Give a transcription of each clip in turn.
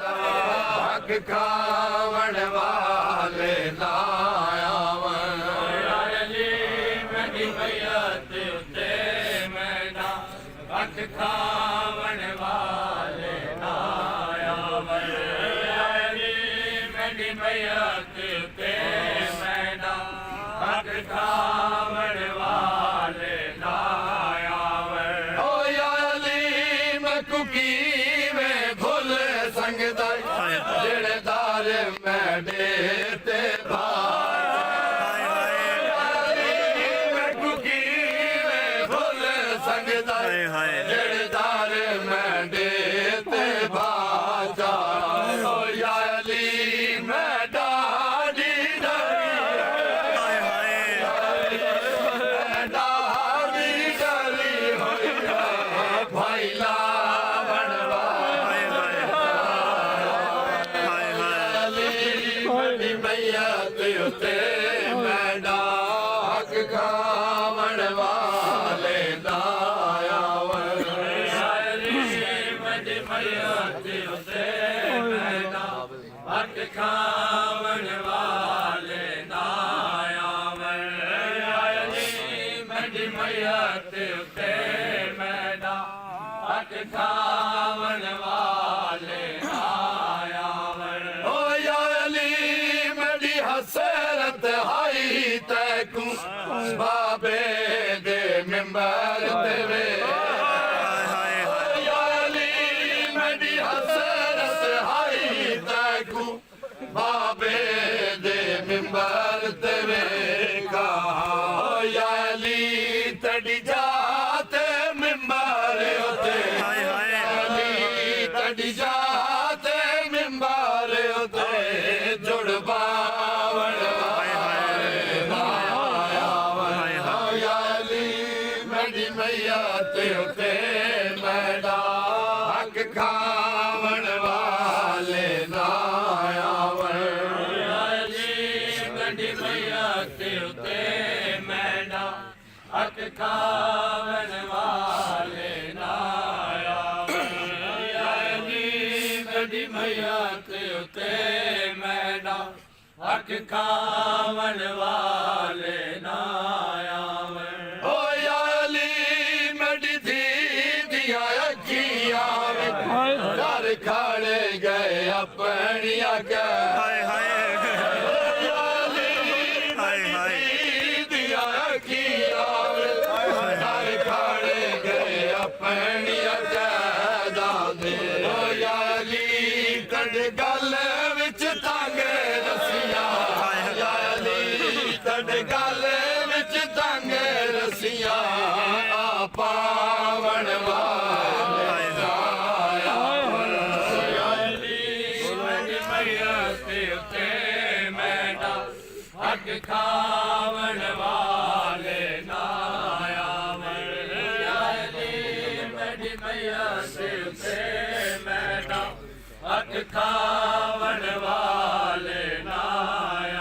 हक खावण वाले ना आवन अली मेरी मैयत उते मैना हक खावण वाले ना आवन अली मेरी मैयत उते मैना हक खावण वाले ना आवन ओ या अली मैं कुकी जेड़े दार मैडे ते कुकी भुल संगदा जेड़े दार मैडे ते बाजा ओ या अली मैं डाडी डाडी डरी होई भाई ला मैयत उते मैना हक खावण वाले ना आवन मेरी मैयत उते मैना हक खावण वाले ना आवन मेरी मैयत उते मैना हक खावण वाले ना आवन ओ या हसरत हाई तैकू बाबे दे मिंबर तेरे या अली मेरी हसरत हाई तैकू बाबे दे मिंबर तेरे कहा या अली तड़ी जाते मिंबर होते अली तड़ी जाते मिंबर होते जुड़बा मैयत उते मैना हक खावण वाले ना आवन मेरी मैयत उते मैना हक खावण वाले ना आवन मेरी मैयत उते मैना हक खावण वाले ना आवन घर खड़े गए अपनिया दिया घर खड़े गए अपनिया याली कड़ गल विच तांगे रसिया याली कड़ गल विच तांगे रसिया पावण वाले हक खावण वाले ना आवन मेरी मैयत उते मैना हक खावण वाले ना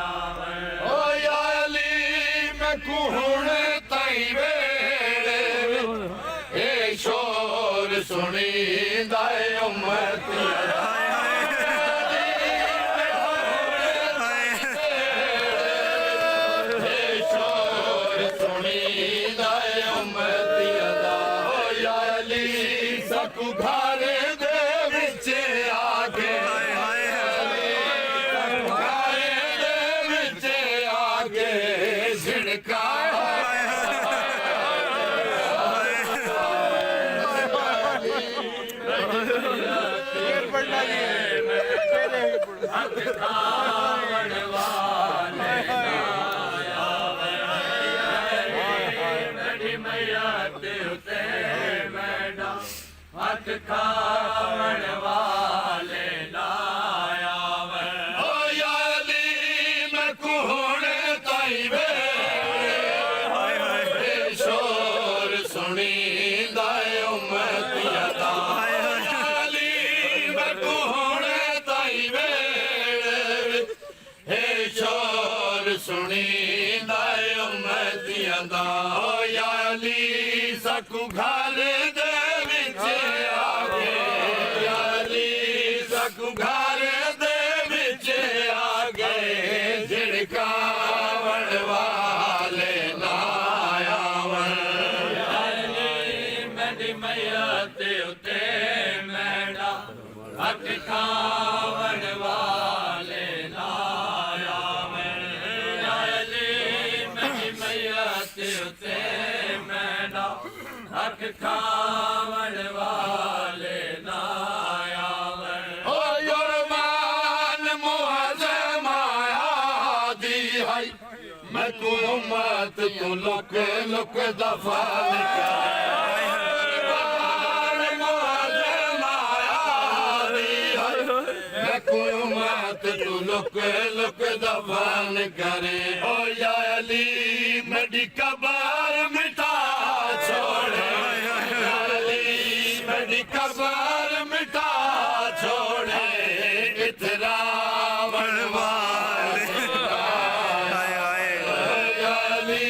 आवन ओ या अली मैं कुहण ताई वेड़े ए शोर सुनी दाए उम्मतिया सकू घर दे विच आके घर दे विच आके झिड़का हक खावण वाले मेरी मैयत उते मैना हक खावण वाले ना आवन ओ या अली मैं कुहण ताई वेड़े शोर सुनी दाए उम्मतिया दा अली मैं कुहण ताई वेड़े हे शोर सुनी दाए उम्मतिया दा ओ या अली सकू घर दे विच आगे अली सकू घर ਤੇ ਉਤੇ ਮੈਨਾ ਹੱਕ ਖਾਵਣ ਵਾਲੇ ਨਾ ਆਵਣ ਓ ਯੁਰਮਾਨ ਮੁਅਜ਼ਮ ਆਦੀ ਹੈ ਮੈਂ ਤੂੰ ਉਮਤ ਤੂੰ ਲੁਕ ਲੁਕ ਦਫਾ तू लुक लुक दफन करे ओ या अली मेरी कबर मिटा छोड़े अली मेरी कबर मिटा छोड़े इतरावण वाले या अली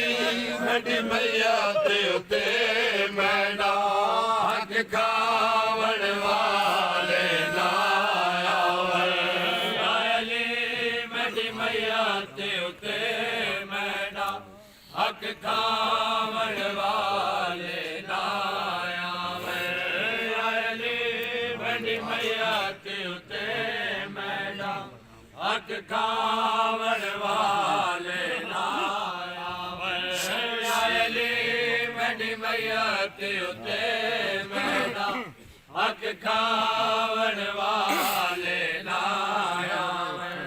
मेरी मैया ते उते मैना हक खावण वाले ना ਤੇ ਉਤੇ ਮੈਨਾ ਹੱਕ ਖਾਵਣ ਵਾਲੇ ਨਾ ਆਵੇ ਅਲੀ ਵੱਡੀ ਮਈਆ ਤੇ ਉਤੇ ਮੈਨਾ ਹੱਕ ਖਾਵਣ ਵਾਲੇ ਨਾ ਆਵੇ ਅਲੀ ਵੱਡੀ ਮਈਆ ਤੇ ਉਤੇ ਮੈਨਾ ਹੱਕ ਖਾਵਣ ਵਾਲੇ ਨਾ ਆਵੇ